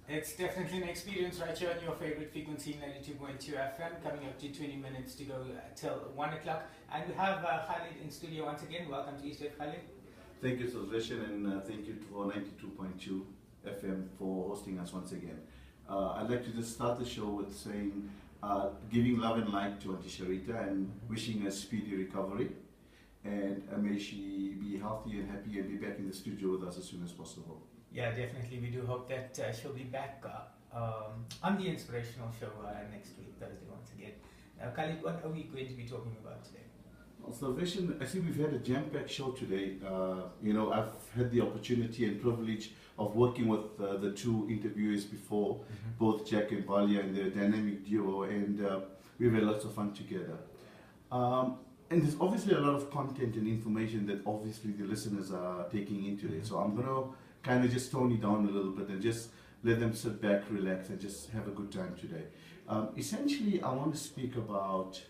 It's definitely an experience right here on your favorite frequency, 92.2 FM, coming up to 20 minutes to go till 1 o'clock. And we have Khalid in studio once again. Welcome to East Wave, Khalid. Thank you, Gulshen, and thank you for 92.2 FM for hosting us once again. I'd like to just start the show with saying, giving love and light to Auntie Sharita and wishing her speedy recovery. And may she be healthy and happy and be back in the studio with us as soon as possible. Yeah, definitely. We do hope that she'll be back on the inspirational show next week, Thursday, once again. Khalid, what are we going to be talking about today? Well, Salvation, I see we've had a jam-packed show today. I've had the opportunity and privilege of working with the two interviewers before, both Jack and Valia, and their dynamic duo, and we've had lots of fun together. And there's obviously a lot of content and information that obviously the listeners are taking in today. So I'm going to kind of just tone it down a little bit and just let them sit back, relax, and just have a good time today. Essentially, I want to speak about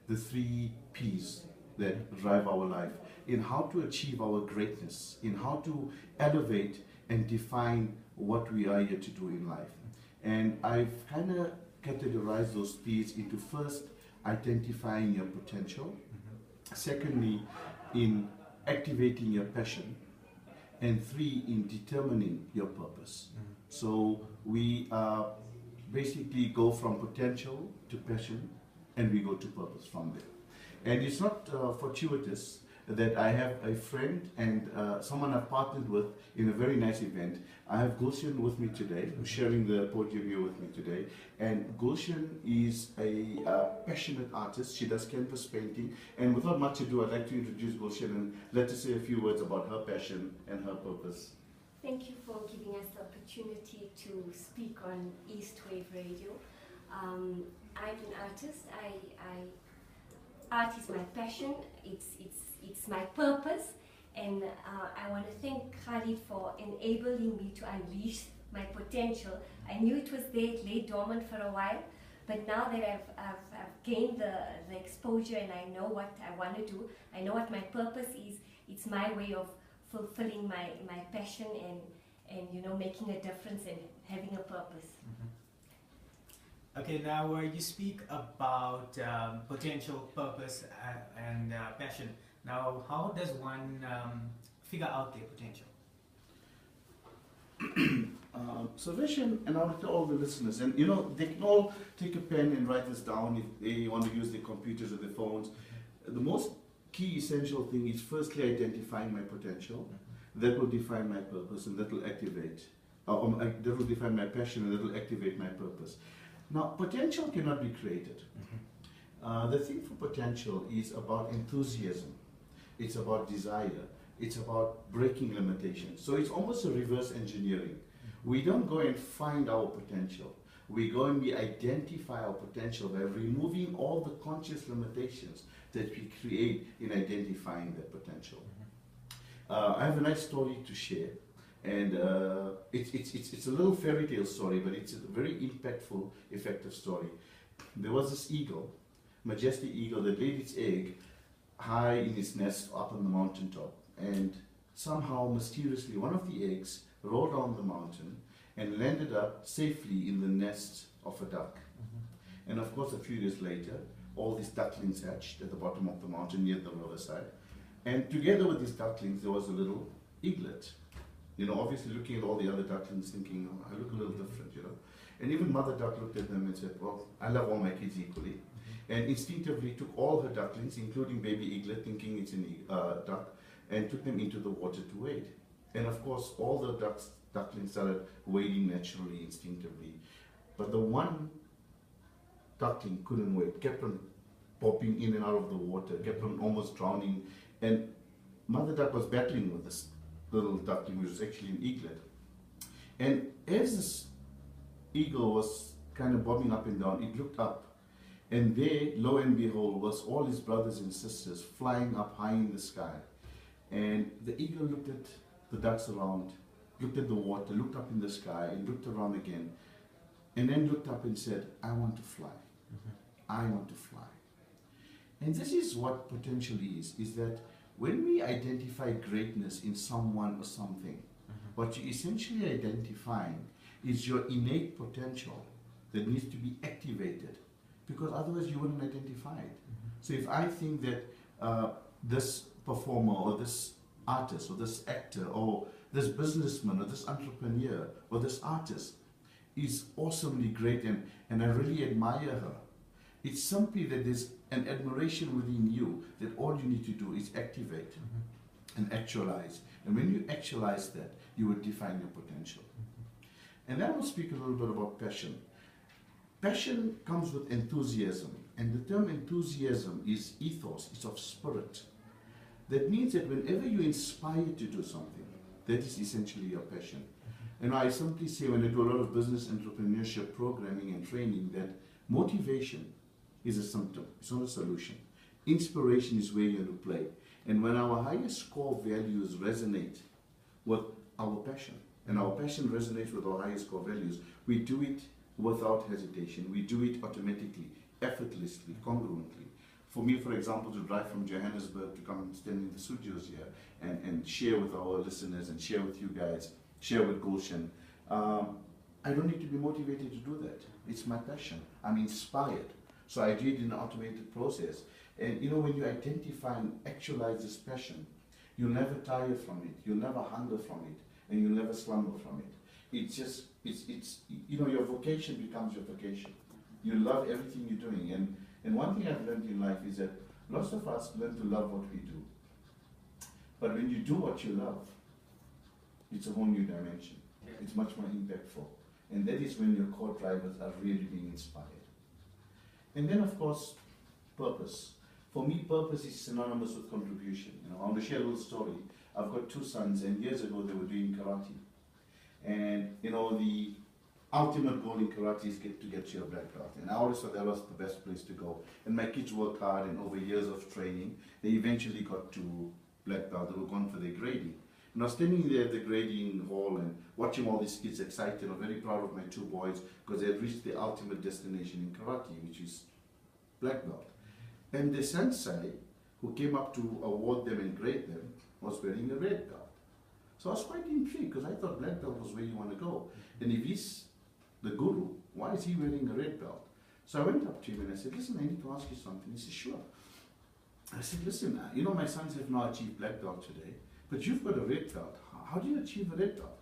the 3 P's that drive our life, in how to achieve our greatness, in how to elevate and define what we are here to do in life. And I've kind of categorized those P's into, first, identifying your potential, secondly, in activating your passion, and 3, in determining your purpose. So we basically go from potential to passion, and we go to purpose from there. And it's not fortuitous that I have a friend and someone I've partnered with in a very nice event. I have Gulshen with me today, who's sharing the podium here with me today. And Gulshen is a passionate artist. She does canvas painting. And without much ado, I'd like to introduce Gulshen and let her say a few words about her passion and her purpose. Thank you for giving us the opportunity to speak on East Wave Radio. I'm an artist. Art is my passion. It's my purpose, and I want to thank Khalid for enabling me to unleash my potential. I knew it was there, it lay dormant for a while, but now that I've gained the exposure and I know what I want to do, I know what my purpose is. It's my way of fulfilling my passion and making a difference and having a purpose. Okay, now you speak about potential, purpose, and passion. Now, how does one figure out their potential? Salvation, and I'll tell all the listeners, and they can all take a pen and write this down if they want to use their computers or their phones. The most key essential thing is firstly identifying my potential. That will define my purpose, and that will activate. That will define my passion, and that will activate my purpose. Now, potential cannot be created. The thing for potential is about enthusiasm. It's about desire. It's about breaking limitations. So it's almost a reverse engineering. We don't go and find our potential. We go and we identify our potential by removing all the conscious limitations that we create in identifying that potential. I have a nice story to share. And it's a little fairy tale story, but it's a very impactful, effective story. There was this eagle, majestic eagle, that laid its egg high in its nest up on the mountaintop. And somehow, mysteriously, one of the eggs rolled down the mountain and landed up safely in the nest of a duck. And of course, a few years later, all these ducklings hatched at the bottom of the mountain near the riverside. And together with these ducklings, there was a little eaglet. Obviously looking at all the other ducklings thinking, oh, I look a little different, And even Mother Duck looked at them and said, well, I love all my kids equally. And instinctively took all her ducklings, including baby eaglet, thinking it's a duck, and took them into the water to wade. And of course, all the ducklings started wading naturally, instinctively. But the one duckling couldn't wade, kept on popping in and out of the water, kept on almost drowning. And Mother Duck was battling with this little duckling, which was actually an eaglet. And as this eagle was kind of bobbing up and down, it looked up, and there, lo and behold, was all his brothers and sisters flying up high in the sky. And the eagle looked at the ducks around, looked at the water, looked up in the sky, and looked around again, and then looked up and said, I want to fly. I want to fly. And this is what potential is that when we identify greatness in someone or something, what you're essentially identifying is your innate potential that needs to be activated, because otherwise you wouldn't identify it. So if I think that this performer or this artist or this actor or this businessman or this entrepreneur or this artist is awesomely great and I really admire her, it's simply that there's an admiration within you that all you need to do is activate and actualize. And when you actualize that, you will define your potential. And then we'll speak a little bit about passion. Passion comes with enthusiasm, and the term enthusiasm is ethos, it's of spirit. That means that whenever you're inspired to do something, that is essentially your passion. And I simply say, when I do a lot of business entrepreneurship programming and training, that motivation is a symptom, it's not a solution. Inspiration is where you're to play. And when our highest core values resonate with our passion, and our passion resonates with our highest core values, we do it without hesitation. We do it automatically, effortlessly, congruently. For me, for example, to drive from Johannesburg to come and stand in the studios here and share with our listeners and share with you guys, share with Gulshen, I don't need to be motivated to do that. It's my passion. I'm inspired. So I do it in an automated process. And you know, when you identify and actualize this passion, you'll never tire from it, you'll never hunger from it, and you'll never slumber from it. It's just, it's you know, your vocation becomes your vocation. You love everything you're doing. And one thing I've learned in life is that lots of us learn to love what we do. But when you do what you love, it's a whole new dimension. It's much more impactful. And that is when your core drivers are really being inspired. And then, of course, purpose. For me, purpose is synonymous with contribution. You know, I want to share a little story. I've got two sons, and years ago they were doing karate. And you know, the ultimate goal in karate is to get to your black belt. And I always thought that was the best place to go. And my kids worked hard, and over years of training, they eventually got to black belt. They were going for their grading. And I was standing there at the grading hall and watching all these kids excited. I'm very proud of my two boys because they had reached the ultimate destination in karate, which is black belt. And the sensei, who came up to award them and grade them, was wearing a red belt. So I was quite intrigued because I thought black belt was where you want to go. And if he's the guru, why is he wearing a red belt? So I went up to him and I said, listen, I need to ask you something. He said, sure. I said, listen, you know, my sons have now achieved black belt today, but you've got a red belt. How do you achieve a red belt?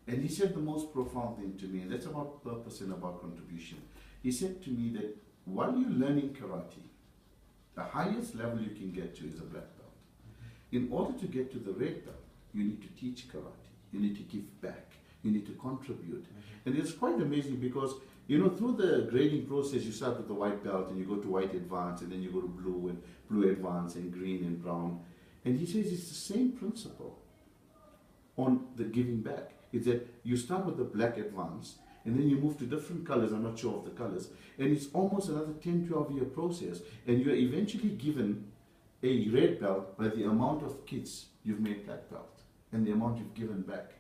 And he said the most profound thing to me, and that's about purpose and about contribution. He said to me that while you're learning karate, the highest level you can get to is a black belt. In order to get to the red belt, you need to teach karate, you need to give back, you need to contribute. And it's quite amazing because, you know, through the grading process, you start with the white belt and you go to white advanced, and then you go to blue and blue advanced and green and brown. And he says it's the same principle on the giving back. It's that you start with the black advanced, and then you move to different colors. I'm not sure of the colors. And it's almost another 10, 12 year process. And you're eventually given a red belt by the amount of kids you've made black belt and the amount you've given back.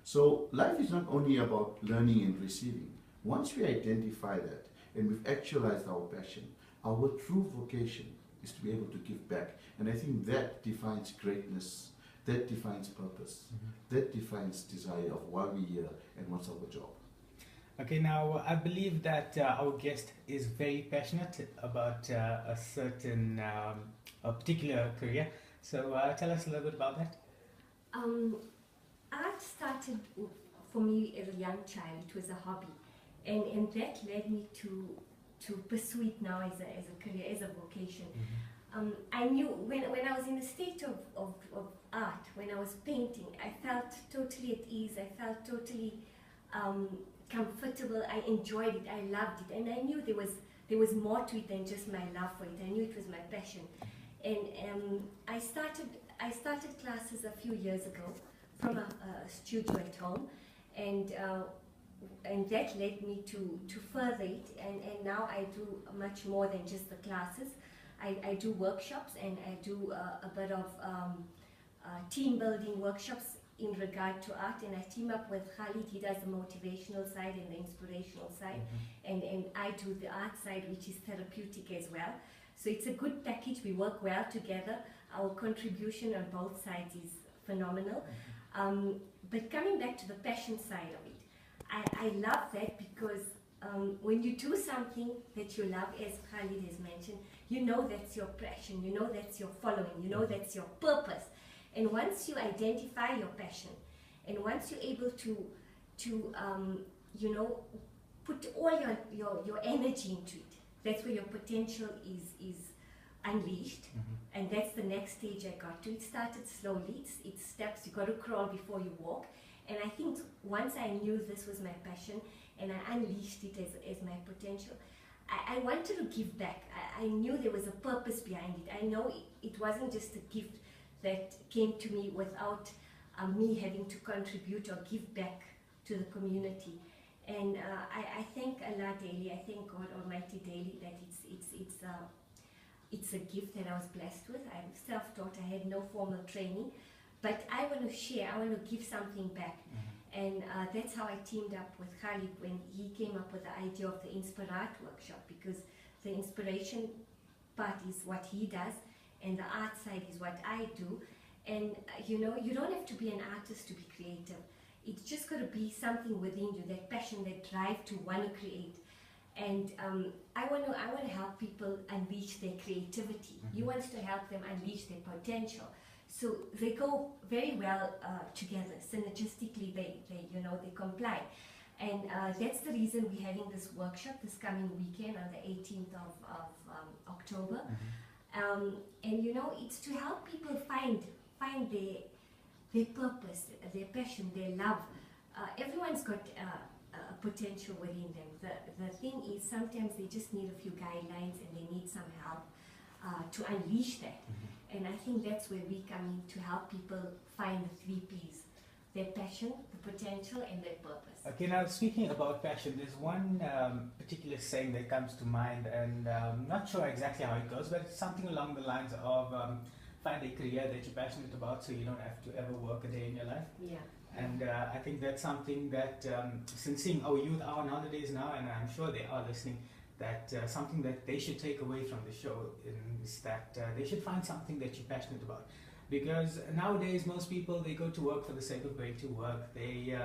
So life is not only about learning and receiving. Once we identify that and we've actualized our passion, our true vocation is to be able to give back. And I think that defines greatness, that defines purpose, that defines desire of why we're here and what's our job. Okay, now I believe that our guest is very passionate about a certain, a particular career. So tell us a little bit about that. Art started for me as a young child. It was a hobby, and that led me to pursue it now as a career, as a vocation. I knew when I was in a state of art, when I was painting, I felt totally at ease. I felt totally comfortable. I enjoyed it. I loved it, and I knew there was more to it than just my love for it. I knew it was my passion, and I started classes a few years ago from a studio at home, and that led me to further it, and now I do much more than just the classes. I do workshops, and I do a bit of team building workshops in regard to art, and I team up with Khalid. He does the motivational side and the inspirational side, and I do the art side, which is therapeutic as well. So it's a good package. We work well together. Our contribution on both sides is phenomenal. But coming back to the passion side of it, I love that because when you do something that you love, as Khalid has mentioned, you know that's your passion, you know that's your following, you know that's your purpose. And once you identify your passion, and once you're able to you know, put all your energy into it, that's where your potential is unleashed. And that's the next stage I got to. It started slowly, it's steps, you got to crawl before you walk. And I think once I knew this was my passion and I unleashed it as my potential, I wanted to give back. I knew there was a purpose behind it. I know it wasn't just a gift that came to me without me having to contribute or give back to the community. And I thank Allah daily, I thank God Almighty daily that it's a gift that I was blessed with. I'm self-taught, I had no formal training, but I want to share, I want to give something back. And that's how I teamed up with Khalid when he came up with the idea of the INSPIRART workshop, because the inspiration part is what he does and the art side is what I do. And you know, you don't have to be an artist to be creative. It's just got to be something within you, that passion, that drive to want to create. And I want to help people unleash their creativity. He wants to help them unleash their potential. So they go very well together. Synergistically, they comply. And that's the reason we're having this workshop this coming weekend on the 18th of October. And you know, it's to help people find their purpose, their passion, their love. Everyone's got potential within them. The thing is, sometimes they just need a few guidelines and they need some help to unleash that. And I think that's where we come in, to help people find the 3 Ps: their passion, the potential, and their purpose. Okay, now speaking about passion, there's one particular saying that comes to mind, and I'm not sure exactly how it goes, but it's something along the lines of find a career that you're passionate about so you don't have to ever work a day in your life. Yeah. And I think that's something that, since seeing our youth are on holidays now, and I'm sure they are listening, that something that they should take away from the show is that they should find something that you're passionate about. Because nowadays most people, they go to work for the sake of going to work. They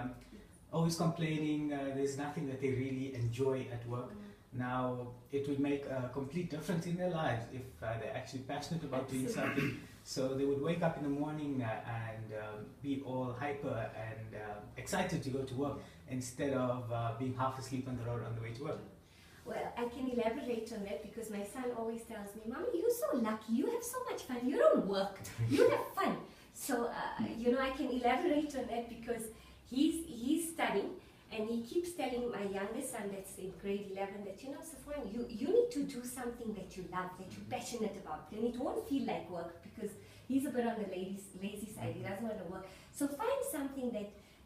always complaining, there's nothing that they really enjoy at work. Now, it would make a complete difference in their lives if they're actually passionate about doing something. So they would wake up in the morning and be all hyper and excited to go to work, instead of being half asleep on the road on the way to work. Well, I can elaborate on that because my son always tells me, "Mommy, you're so lucky. You have so much fun. You don't work. You have fun." So, you know, I can elaborate on that because he's studying, and he keeps telling my youngest son that's in grade 11 that, you know, Safwan, you need to do something that you love, that you're passionate about. Then it won't feel like work, because he's a bit on the lazy side. He doesn't want to work. So find something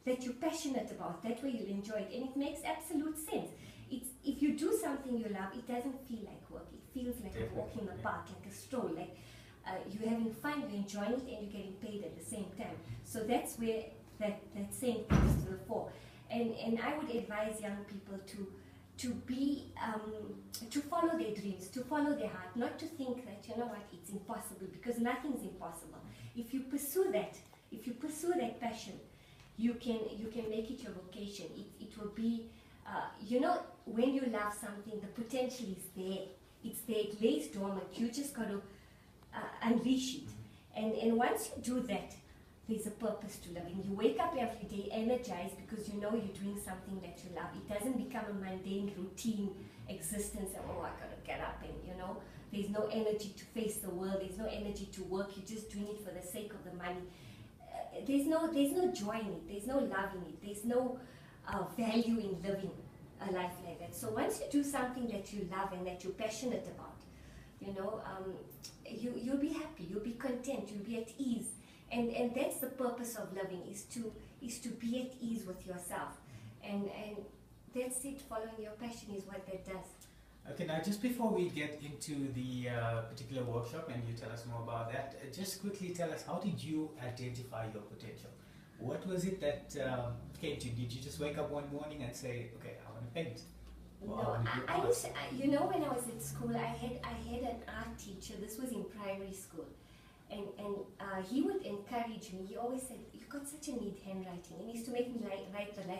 that you're passionate about. That way you'll enjoy it. And it makes absolute sense. If you do something you love, it doesn't feel like work. It feels like a walk in the park, like a stroll, like you're having fun, you're enjoying it, and you're getting paid at the same time. So that's where that saying comes to the fore. And I would advise young people to be to follow their dreams, to follow their heart, not to think that, you know what, it's impossible, because nothing's impossible. If you pursue that passion, you can make it your vocation. It will be, you know, when you love something, the potential is there. It's there, it lays dormant. You just got to unleash it. And once you do that, there's a purpose to living. You wake up every day energized because you know you're doing something that you love. It doesn't become a mundane routine existence and, oh, I gotta get up, and, you know, there's no energy to face the world, there's no energy to work, you're just doing it for the sake of the money. There's no joy in it, there's no love in it, there's no value in living a life like that. So once you do something that you love and that you're passionate about, you know, you'll be happy, you'll be content, you'll be at ease. And that's the purpose of living, is to be at ease with yourself. And that's it. Following your passion is what that does. Okay, now just before we get into the particular workshop and you tell us more about that, just quickly tell us, how did you identify your potential? What was it that came to you? Did you just wake up one morning and say, okay, I want to paint? No, you know, when I was at school, I had an art teacher. This was in primary school. And he would encourage me. He always said, "You've got such a neat handwriting." And he used to make me write the